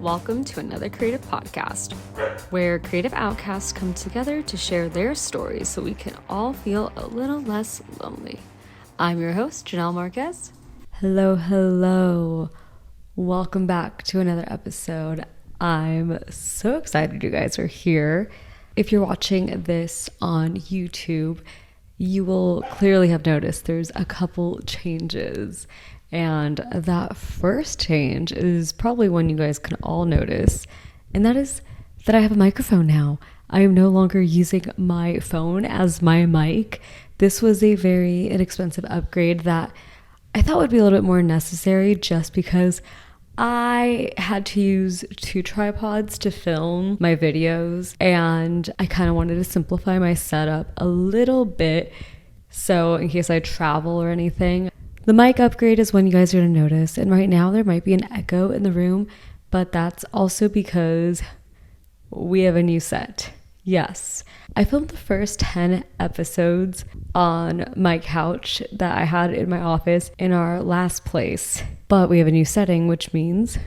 Welcome to another creative podcast, where creative outcasts come together to share their stories so we can all feel a little less lonely. I'm your host, Janelle Marquez. Hello. Welcome back to another episode. I'm so excited you guys are here. If you're watching this on YouTube, you will clearly have noticed there's a couple changes. And that first change is probably one you guys can all notice. And that is that I have a microphone now. I am no longer using my phone as my mic. This was a very inexpensive upgrade that I thought would be a little bit more necessary just because I had to use 2 tripods to film my videos, and I kind of wanted to simplify my setup a little bit. So in case I travel or anything, the mic upgrade is one you guys are going to notice. And right now there might be an echo in the room, but that's also because we have a new set. Yes, I filmed the first 10 episodes on my couch that I had in my office in our last place. But we have a new setting, which means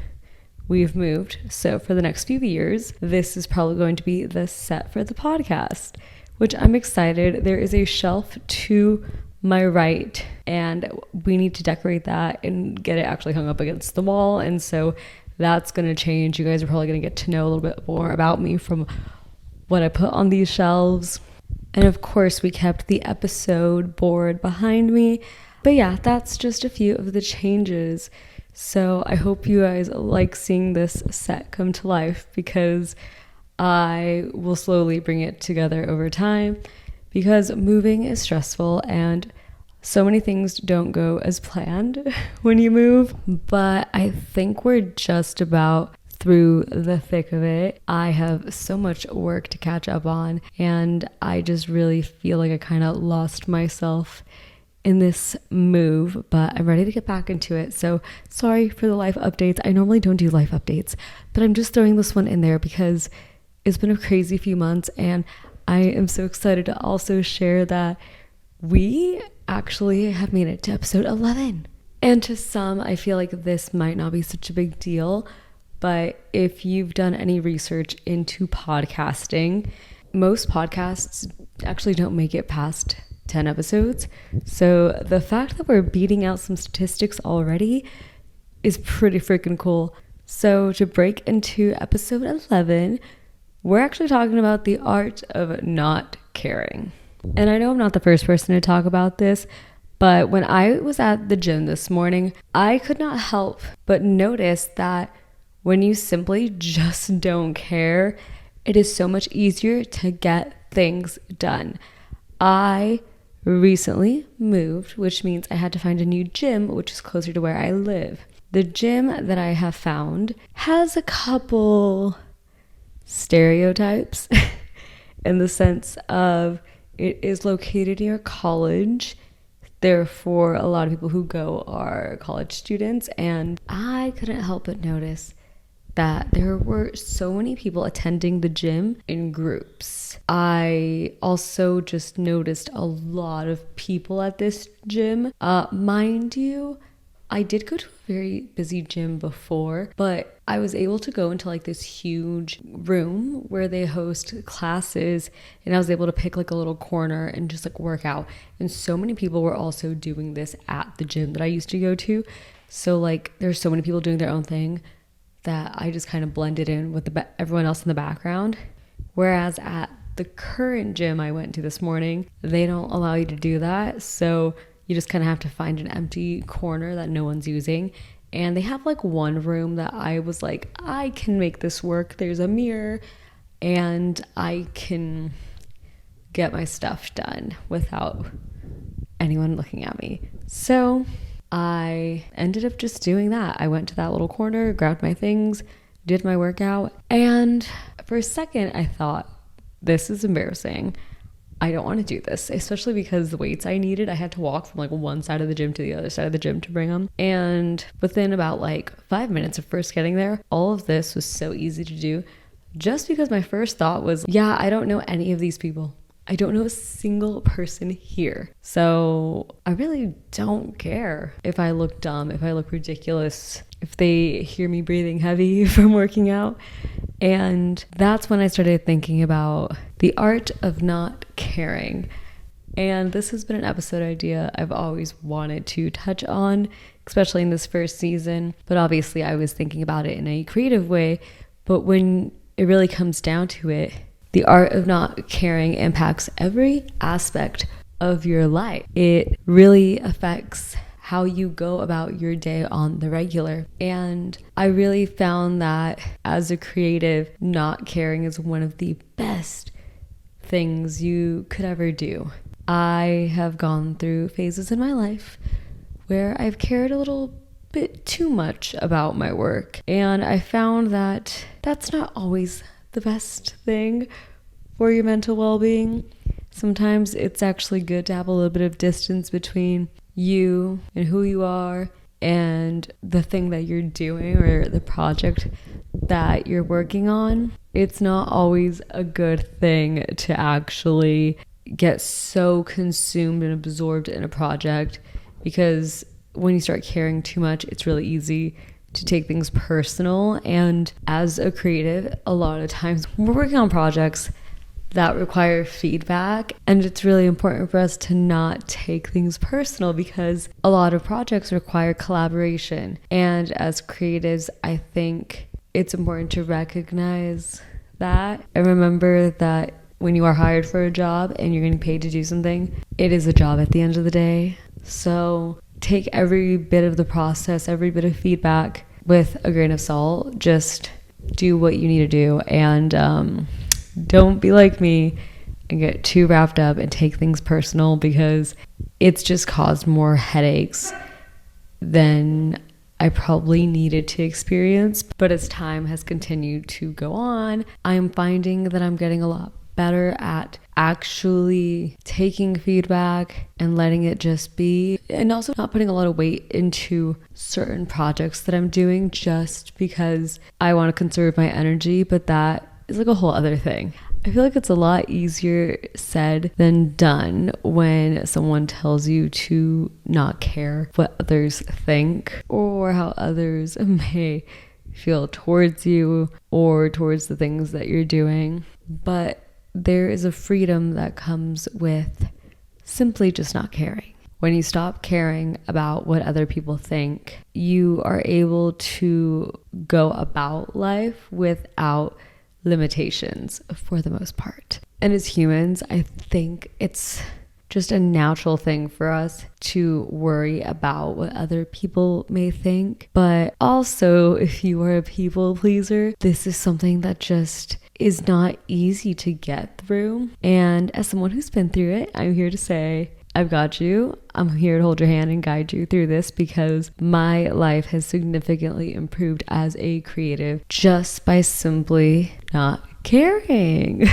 we've moved. So for the next few years, this is probably going to be the set for the podcast, which I'm excited. There is a shelf to my right, and we need to decorate that and get it actually hung up against the wall. And so that's going to change. You guys are probably going to get to know a little bit more about me from what I put on these shelves. And of course, we kept the episode board behind me. But yeah, that's just a few of the changes. So I hope you guys like seeing this set come to life, because I will slowly bring it together over time, because moving is stressful and so many things don't go as planned when you move. But I think we're just about through the thick of it. I have so much work to catch up on, and I just really feel like I kind of lost myself in this move, but I'm ready to get back into it. So sorry for the life updates. I normally don't do life updates, but I'm just throwing this one in there because it's been a crazy few months, and I am so excited to also share that we actually have made it to episode 11. And to some, I feel like this might not be such a big deal, but if you've done any research into podcasting, most podcasts actually don't make it past 10 episodes. So the fact that we're beating out some statistics already is pretty freaking cool. So to break into episode 11, we're actually talking about the art of not caring. And I know I'm not the first person to talk about this, but when I was at the gym this morning, I could not help but notice that when you simply just don't care, it is so much easier to get things done. I recently moved, which means I had to find a new gym, which is closer to where I live. The gym that I have found has a couple stereotypes in the sense of it is located near college. Therefore, a lot of people who go are college students, and I couldn't help but notice that there were so many people attending the gym in groups. I also just noticed a lot of people at this gym. Mind you, I did go to a very busy gym before, but I was able to go into like this huge room where they host classes, and I was able to pick like a little corner and just like work out. And so many people were also doing this at the gym that I used to go to. So like there's so many people doing their own thing that I just kind of blended in with everyone else in the background. Whereas at the current gym I went to this morning, they don't allow you to do that. So you just kind of have to find an empty corner that no one's using. And they have like one room that I was like, I can make this work. There's a mirror and I can get my stuff done without anyone looking at me. So I ended up just doing that. I went to that little corner, grabbed my things, did my workout. And for a second, I thought, this is embarrassing. I don't want to do this, especially because the weights I needed, I had to walk from like one side of the gym to the other side of the gym to bring them. And within about like 5 minutes of first getting there, all of this was so easy to do just because my first thought was, yeah, I don't know any of these people. I don't know a single person here. So I really don't care if I look dumb, if I look ridiculous, if they hear me breathing heavy from working out. And that's when I started thinking about the art of not caring. And this has been an episode idea I've always wanted to touch on, especially in this first season. But obviously I was thinking about it in a creative way. But when it really comes down to it, the art of not caring impacts every aspect of your life. It really affects how you go about your day on the regular. And I really found that as a creative, not caring is one of the best things you could ever do. I have gone through phases in my life where I've cared a little bit too much about my work. And I found that that's not always the best thing for your mental well-being. Sometimes it's actually good to have a little bit of distance between you and who you are and the thing that you're doing or the project that you're working on. It's not always a good thing to actually get so consumed and absorbed in a project, because when you start caring too much, it's really easy to take things personal. And as a creative, a lot of times we're working on projects that require feedback, and it's really important for us to not take things personal because a lot of projects require collaboration. And as creatives, I think it's important to recognize that and remember that when you are hired for a job and you're getting paid to do something, it is a job at the end of the day. So take every bit of the process, every bit of feedback with a grain of salt. Just do what you need to do, and don't be like me and get too wrapped up and take things personal, because it's just caused more headaches than I probably needed to experience. But as time has continued to go on, I'm finding that I'm getting a lot better at actually taking feedback and letting it just be, and also not putting a lot of weight into certain projects that I'm doing just because I want to conserve my energy. But that is like a whole other thing. I feel like it's a lot easier said than done when someone tells you to not care what others think or how others may feel towards you or towards the things that you're doing. But there is a freedom that comes with simply just not caring. When you stop caring about what other people think, you are able to go about life without limitations for the most part. And as humans, I think it's just a natural thing for us to worry about what other people may think. But also, if you are a people pleaser, this is something that just is not easy to get through. And as someone who's been through it, I'm here to say, I've got you. I'm here to hold your hand and guide you through this, because my life has significantly improved as a creative just by simply not caring.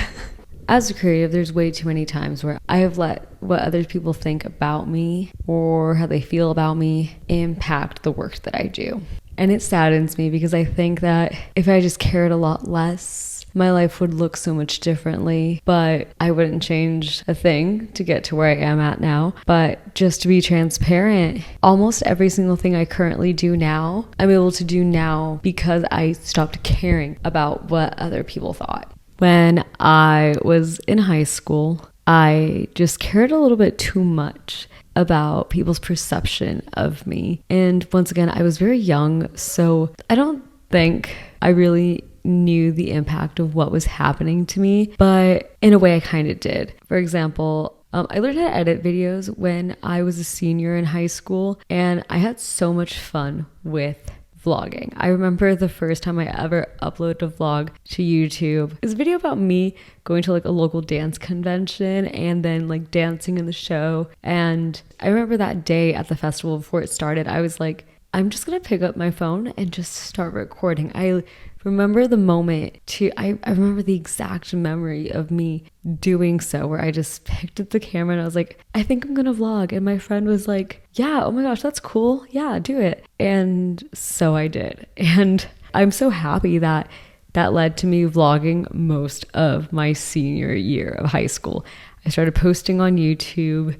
As a creative, there's way too many times where I have let what other people think about me or how they feel about me impact the work that I do. And it saddens me, because I think that if I just cared a lot less, my life would look so much differently. But I wouldn't change a thing to get to where I am at now. But just to be transparent, almost every single thing I currently do now, I'm able to do now because I stopped caring about what other people thought. When I was in high school, I just cared a little bit too much about people's perception of me. And once again, I was very young, so I don't think I really knew the impact of what was happening to me, but in a way I kind of did. For example, I learned how to edit videos when I was a senior in high school, and I had so much fun with vlogging. I remember the first time I ever uploaded a vlog to YouTube. It was a video about me going to like a local dance convention and then like dancing in the show. And I remember that day at the festival before it started, I was like, I'm just gonna pick up my phone and just start recording. I remember the moment I remember the exact memory of me doing so, where I just picked up the camera and I was like, I think I'm gonna vlog. And my friend was like, yeah, oh my gosh, that's cool. Yeah, do it. And so I did. And I'm so happy that led to me vlogging most of my senior year of high school. I started posting on YouTube.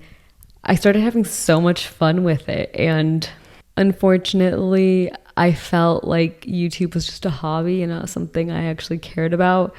I started having so much fun with it. And unfortunately, I felt like YouTube was just a hobby and not something I actually cared about.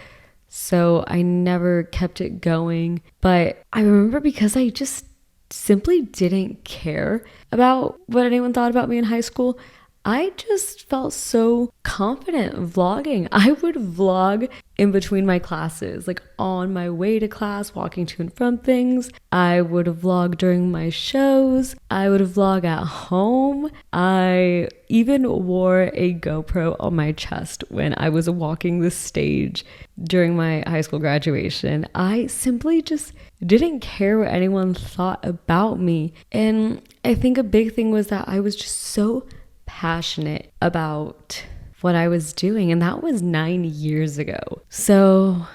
So I never kept it going. But I remember because I just simply didn't care about what anyone thought about me in high school, I just felt so confident vlogging. I would vlog in between my classes, like on my way to class, walking to and from things. I would vlog during my shows. I would vlog at home. I even wore a GoPro on my chest when I was walking the stage during my high school graduation. I simply just didn't care what anyone thought about me. And I think a big thing was that I was just so passionate about what I was doing, and that was 9 years ago. So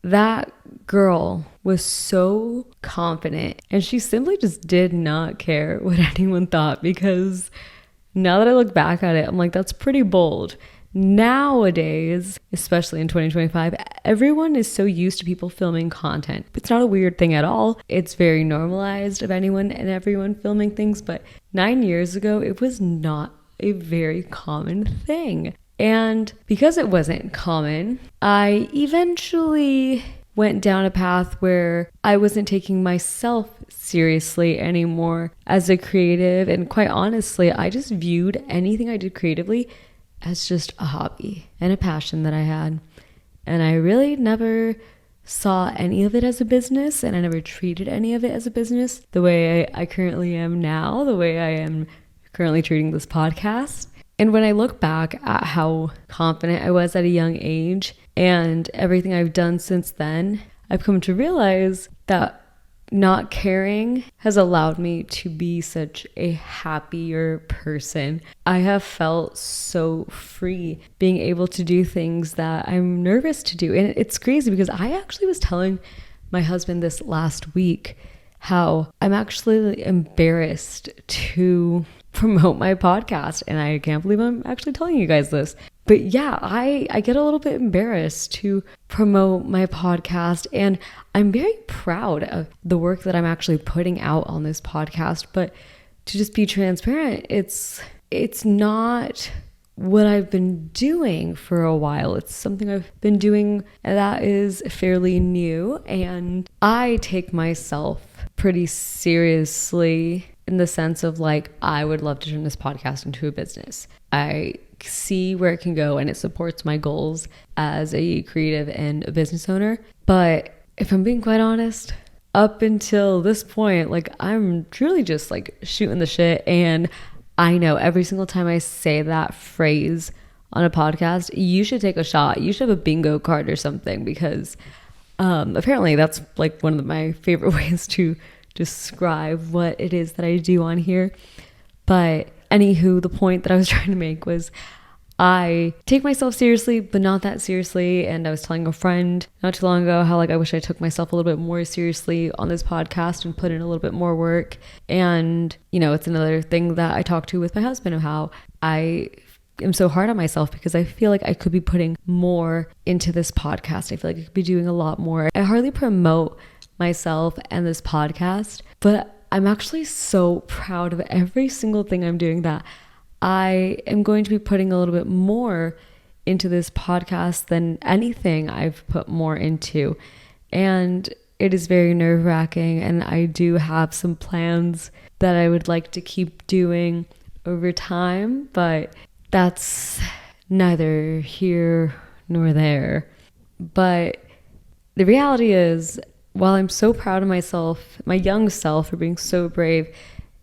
that girl was so confident, and she simply just did not care what anyone thought, because now that I look back at it, I'm like, that's pretty bold. Nowadays, especially in 2025, everyone is so used to people filming content. It's not a weird thing at all. It's very normalized of anyone and everyone filming things, but 9 years ago, it was not a very common thing. And because it wasn't common, I eventually went down a path where I wasn't taking myself seriously anymore as a creative. And quite honestly, I just viewed anything I did creatively as just a hobby and a passion that I had. And I really never saw any of it as a business, and I never treated any of it as a business the way I currently am now, the way I am currently treating this podcast. And when I look back at how confident I was at a young age and everything I've done since then, I've come to realize that not caring has allowed me to be such a happier person. I have felt so free being able to do things that I'm nervous to do. And it's crazy because I actually was telling my husband this last week how I'm actually embarrassed to promote my podcast, and I can't believe I'm actually telling you guys this. But yeah, I get a little bit embarrassed to promote my podcast, and I'm very proud of the work that I'm actually putting out on this podcast. But to just be transparent, it's not what I've been doing for a while. It's something I've been doing that is fairly new, and I take myself pretty seriously in the sense of like, I would love to turn this podcast into a business. I see where it can go and it supports my goals as a creative and a business owner. But if I'm being quite honest, up until this point, like I'm truly just like shooting the shit. And I know every single time I say that phrase on a podcast, you should take a shot. You should have a bingo card or something, because apparently that's like one of my favorite ways to describe what it is that I do on here. But anywho, the point that I was trying to make was I take myself seriously, but not that seriously. And I was telling a friend not too long ago how like I wish I took myself a little bit more seriously on this podcast and put in a little bit more work. And, you know, it's another thing that I talk to with my husband of how I am so hard on myself because I feel like I could be putting more into this podcast. I feel like I could be doing a lot more. I hardly promote myself and this podcast, but I'm actually so proud of every single thing I'm doing that I am going to be putting a little bit more into this podcast than anything I've put more into. And it is very nerve-wracking, and I do have some plans that I would like to keep doing over time, but that's neither here nor there. But the reality is, while I'm so proud of myself, my young self, for being so brave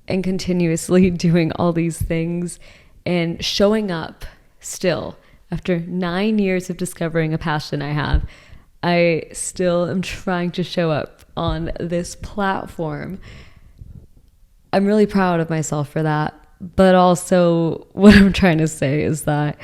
and continuously doing all these things and showing up still after 9 years of discovering a passion I have, I still am trying to show up on this platform. I'm really proud of myself for that. But also what I'm trying to say is that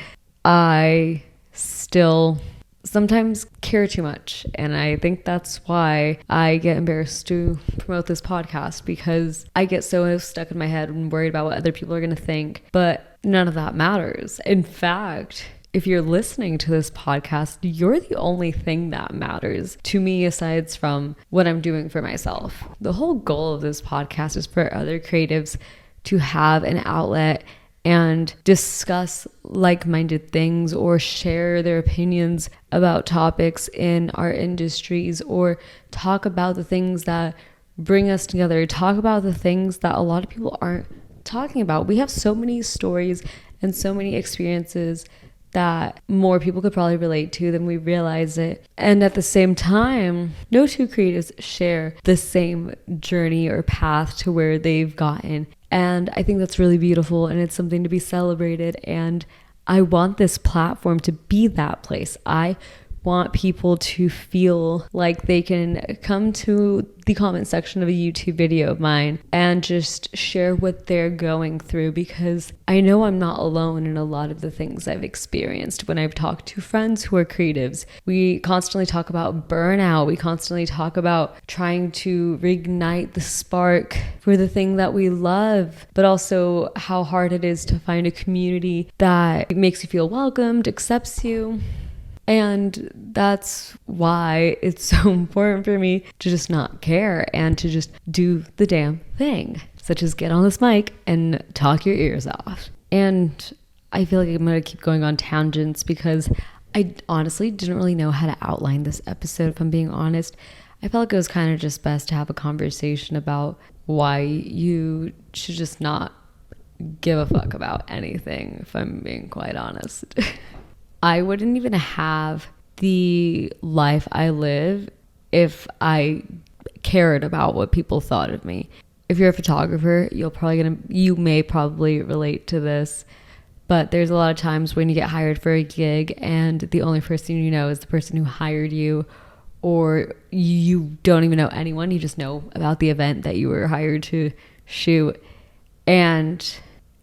I still sometimes care too much. And I think that's why I get embarrassed to promote this podcast, because I get so stuck in my head and worried about what other people are going to think. But none of that matters. In fact, if you're listening to this podcast, you're the only thing that matters to me aside from what I'm doing for myself. The whole goal of this podcast is for other creatives to have an outlet and discuss like-minded things or share their opinions about topics in our industries, or talk about the things that bring us together, talk about the things that a lot of people aren't talking about. We have so many stories and so many experiences that more people could probably relate to than we realize it. And at the same time, no two creatives share the same journey or path to where they've gotten. And I think that's really beautiful, and it's something to be celebrated. And I want this platform to be that place. I want people to feel like they can come to the comment section of a YouTube video of mine and just share what they're going through, because I know I'm not alone in a lot of the things I've experienced when I've talked to friends who are creatives. We constantly talk about burnout. We constantly talk about trying to reignite the spark for the thing that we love, but also how hard it is to find a community that makes you feel welcomed, accepts you. And that's why it's so important for me to just not care and to just do the damn thing, such as get on this mic and talk your ears off. And I feel like I'm going to keep going on tangents because I honestly didn't really know how to outline this episode, if I'm being honest. I felt like it was kind of just best to have a conversation about why you should just not give a fuck about anything, if I'm being quite honest. I wouldn't even have the life I live if I cared about what people thought of me. If you're a photographer, you may probably relate to this, but there's a lot of times when you get hired for a gig and the only person you know is the person who hired you, or you don't even know anyone. You just know about the event that you were hired to shoot. And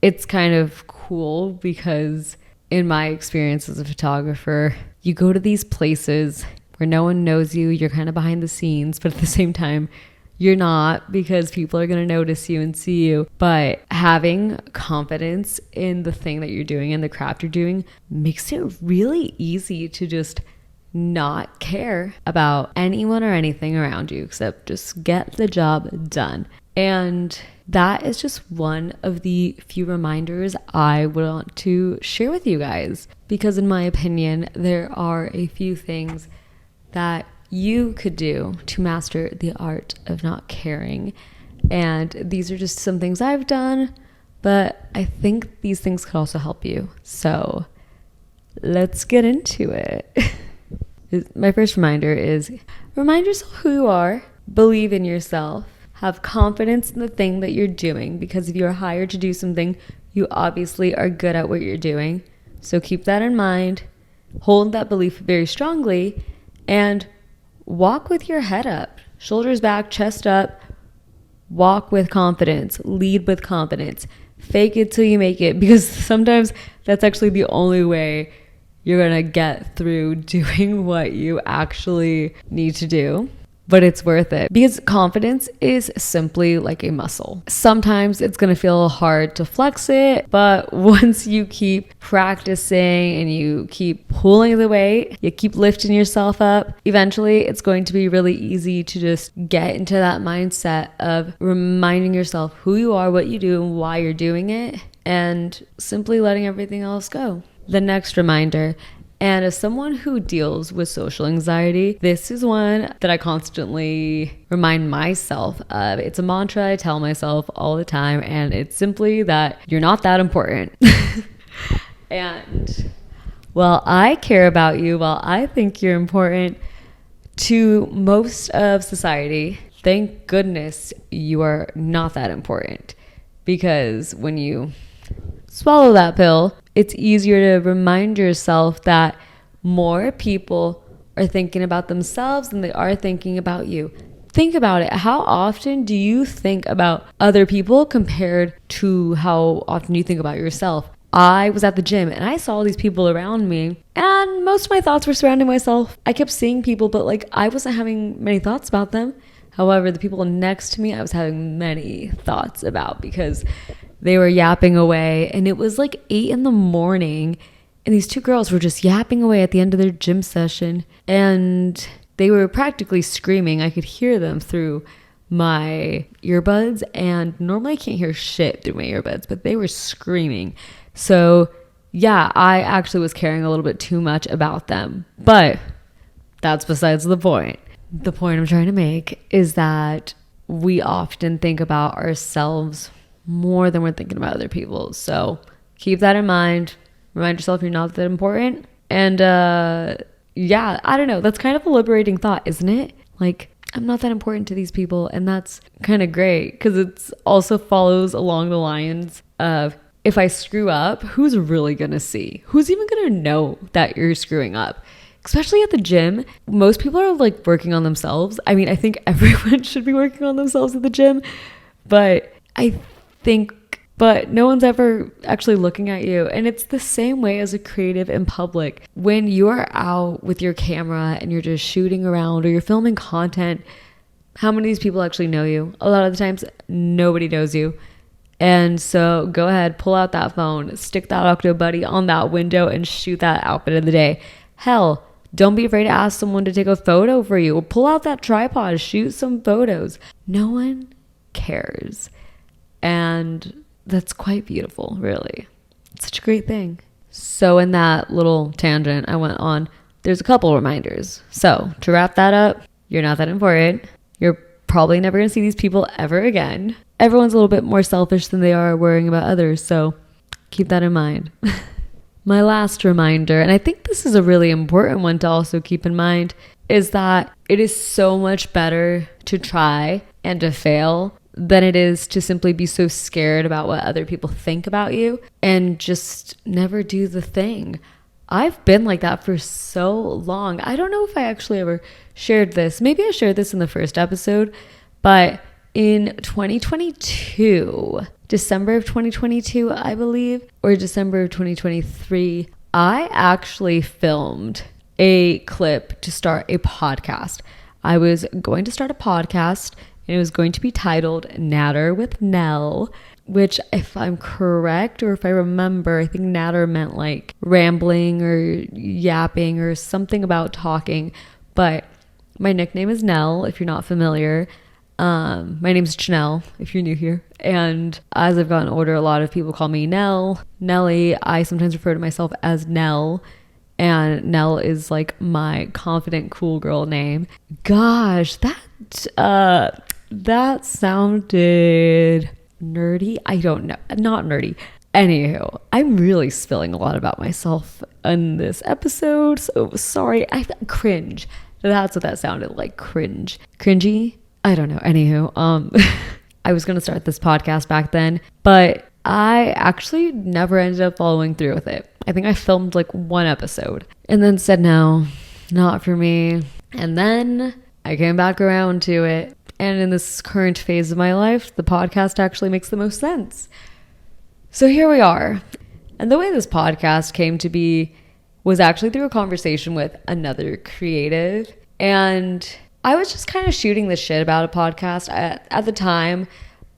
it's kind of cool because in my experience as a photographer, you go to these places where no one knows you. You're kind of behind the scenes, but at the same time, you're not, because people are going to notice you and see you. But having confidence in the thing that you're doing and the craft you're doing makes it really easy to just not care about anyone or anything around you, except just get the job done. And that is just one of the few reminders I want to share with you guys, because in my opinion, there are a few things that you could do to master the art of not caring. And these are just some things I've done, but I think these things could also help you. So let's get into it. My first reminder is remind yourself who you are, believe in yourself, have confidence in the thing that you're doing, because if you're hired to do something, you obviously are good at what you're doing. So keep that in mind, hold that belief very strongly, and walk with your head up, shoulders back, chest up. Walk with confidence, lead with confidence, fake it till you make it, because sometimes that's actually the only way you're gonna get through doing what you actually need to do. But it's worth it, because confidence is simply like a muscle. Sometimes it's going to feel hard to flex it, but once you keep practicing and you keep pulling the weight, you keep lifting yourself up, eventually it's going to be really easy to just get into that mindset of reminding yourself who you are, what you do, and why you're doing it, and simply letting everything else go. The next reminder, and as someone who deals with social anxiety, this is one that I constantly remind myself of. It's a mantra I tell myself all the time, and it's simply that you're not that important. And while I care about you, while I think you're important to most of society, thank goodness you are not that important. Because when you swallow that pill, it's easier to remind yourself that more people are thinking about themselves than they are thinking about you. Think about it. How often do you think about other people compared to how often you think about yourself? I was at the gym and I saw all these people around me, and most of my thoughts were surrounding myself. I kept seeing people, but I wasn't having many thoughts about them. However, the people next to me, I was having many thoughts about, because they were yapping away, and it was 8 a.m, And these two girls were just yapping away at the end of their gym session, and they were practically screaming. I could hear them through my earbuds, and normally I can't hear shit through my earbuds, but they were screaming. So yeah, I actually was caring a little bit too much about them, but that's besides the point. The point I'm trying to make is that we often think about ourselves more than we're thinking about other people. So keep that in mind. Remind yourself you're not that important. And yeah, I don't know. That's kind of a liberating thought, isn't it? Like, I'm not that important to these people. And that's kind of great because it also follows along the lines of, if I screw up, who's really going to see? Who's even going to know that you're screwing up? Especially at the gym, most people are like working on themselves. I mean, I think everyone should be working on themselves at the gym, but no one's ever actually looking at you. And it's the same way as a creative in public. When you are out with your camera and you're just shooting around or you're filming content, how many of these people actually know you? A lot of the times, nobody knows you. And so go ahead, pull out that phone, stick that Octobuddy on that window and shoot that outfit of the day. Hell, don't be afraid to ask someone to take a photo for you. Or pull out that tripod, shoot some photos. No one cares. And that's quite beautiful, really. It's such a great thing. So in that little tangent I went on, there's a couple reminders. So to wrap that up, you're not that important. You're probably never going to see these people ever again. Everyone's a little bit more selfish than they are worrying about others, so keep that in mind. My last reminder, and I think this is a really important one to also keep in mind, is that it is so much better to try and to fail than it is to simply be so scared about what other people think about you and just never do the thing. I've been like that for so long. I don't know if I actually ever shared this. Maybe I shared this in the first episode, but in 2022, December of 2022, I believe, or December of 2023, I actually filmed a clip to start a podcast. I was going to start a podcast, and it was going to be titled Natter with Nell, which, if I'm correct, or if I remember, I think natter meant like rambling or yapping or something about talking. But my nickname is Nell, if you're not familiar. My name's Janelle, if you're new here. And as I've gotten older, a lot of people call me Nell, Nelly. I sometimes refer to myself as Nell. And Nell is like my confident, cool girl name. Gosh, that sounded nerdy. I don't know. Not nerdy. Anywho, I'm really spilling a lot about myself in this episode. So sorry. I cringe. That's what that sounded like. Cringe. Cringy? I don't know. Anywho, I was going to start this podcast back then, but I actually never ended up following through with it. I think I filmed like one episode and then said, no, not for me. And then I came back around to it. And in this current phase of my life, the podcast actually makes the most sense. So here we are. And the way this podcast came to be was actually through a conversation with another creative. And I was just kind of shooting the shit about a podcast. At the time,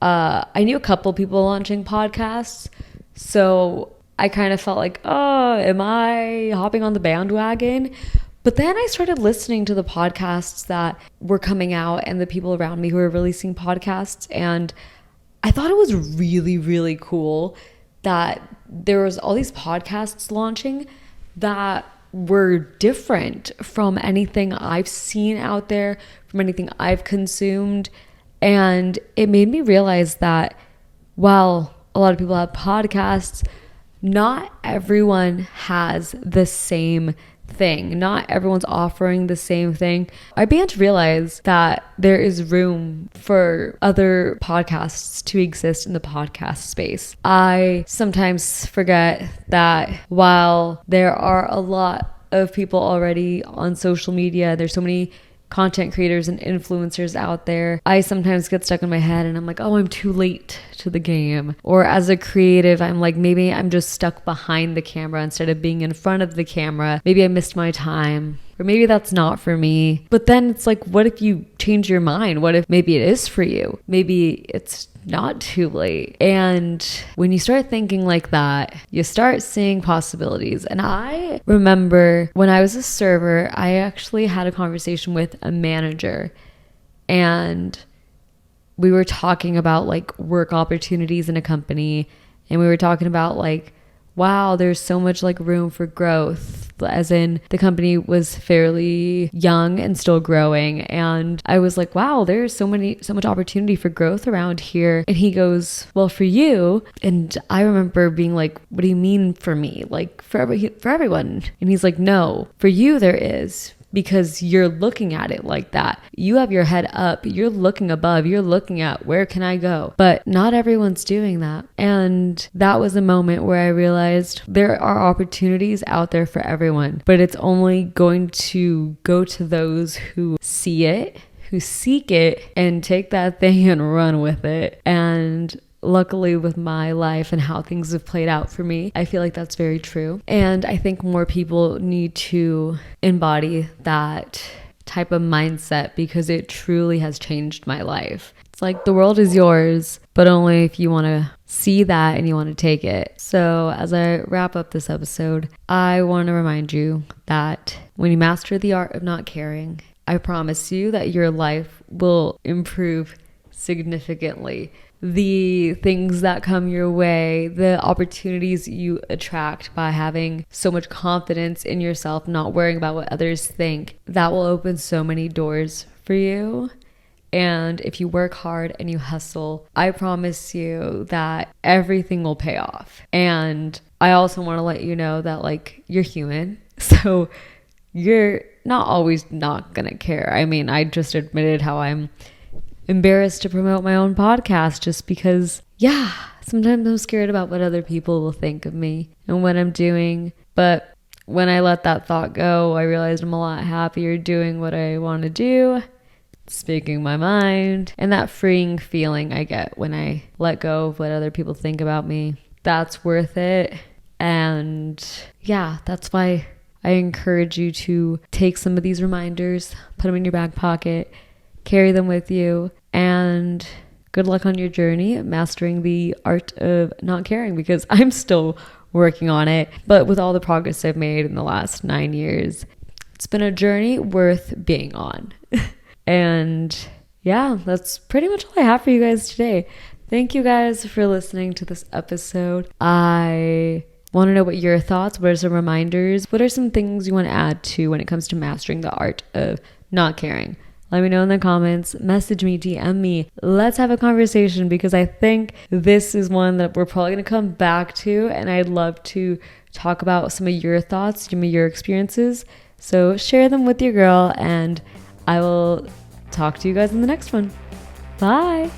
I knew a couple people launching podcasts. So I kind of felt like, oh, am I hopping on the bandwagon? But then I started listening to the podcasts that were coming out and the people around me who were releasing podcasts. And I thought it was really, really cool that there was all these podcasts launching that were different from anything I've seen out there, from anything I've consumed. And it made me realize that while a lot of people have podcasts, not everyone has the same thing. Not everyone's offering the same thing. I began to realize that there is room for other podcasts to exist in the podcast space. I sometimes forget that while there are a lot of people already on social media, there's so many content creators and influencers out there, I sometimes get stuck in my head and I'm like, oh, I'm too late to the game. Or as a creative, I'm like, maybe I'm just stuck behind the camera instead of being in front of the camera. Maybe I missed my time. or maybe that's not for me. But then it's like, what if you change your mind? What if maybe it is for you? Maybe it's not too late. And when you start thinking like that, you start seeing possibilities. And I remember when I was a server, I actually had a conversation with a manager, and we were talking about like work opportunities in a company, and we were talking about like, wow, there's so much like room for growth, as in the company was fairly young and still growing. And I was like, wow, there's so much opportunity for growth around here. And he goes, well, for you. And I remember being like, what do you mean for me? Like for everyone. And he's like, no, for you there is, because you're looking at it like that. You have your head up, you're looking above, you're looking at where can I go? But not everyone's doing that. And that was a moment where I realized there are opportunities out there for everyone, but it's only going to go to those who see it, who seek it, and take that thing and run with it. And luckily, with my life and how things have played out for me, I feel like that's very true. And I think more people need to embody that type of mindset, because it truly has changed my life. It's like the world is yours, but only if you want to see that and you want to take it. So as I wrap up this episode, I want to remind you that when you master the art of not caring, I promise you that your life will improve significantly. The things that come your way, the opportunities you attract by having so much confidence in yourself, not worrying about what others think, that will open so many doors for you. And if you work hard and you hustle, I promise you that everything will pay off. And I also want to let you know that like you're human, so you're not always not gonna care. I mean, I just admitted how I'm embarrassed to promote my own podcast just because, sometimes I'm scared about what other people will think of me and what I'm doing. But when I let that thought go, I realized I'm a lot happier doing what I want to do, speaking my mind, and that freeing feeling I get when I let go of what other people think about me. That's worth it. And that's why I encourage you to take some of these reminders, put them in your back pocket, carry them with you, and good luck on your journey mastering the art of not caring, because I'm still working on it. But with all the progress I've made in the last 9 years, it's been a journey worth being on. And that's pretty much all I have for you guys today. Thank you guys for listening to this episode. I want to know what your thoughts, what are some reminders, what are some things you want to add to when it comes to mastering the art of not caring. Let me know in the comments, message me, DM me. Let's have a conversation, because I think this is one that we're probably going to come back to, and I'd love to talk about some of your thoughts, some of your experiences. So share them with your girl, and I will talk to you guys in the next one. Bye.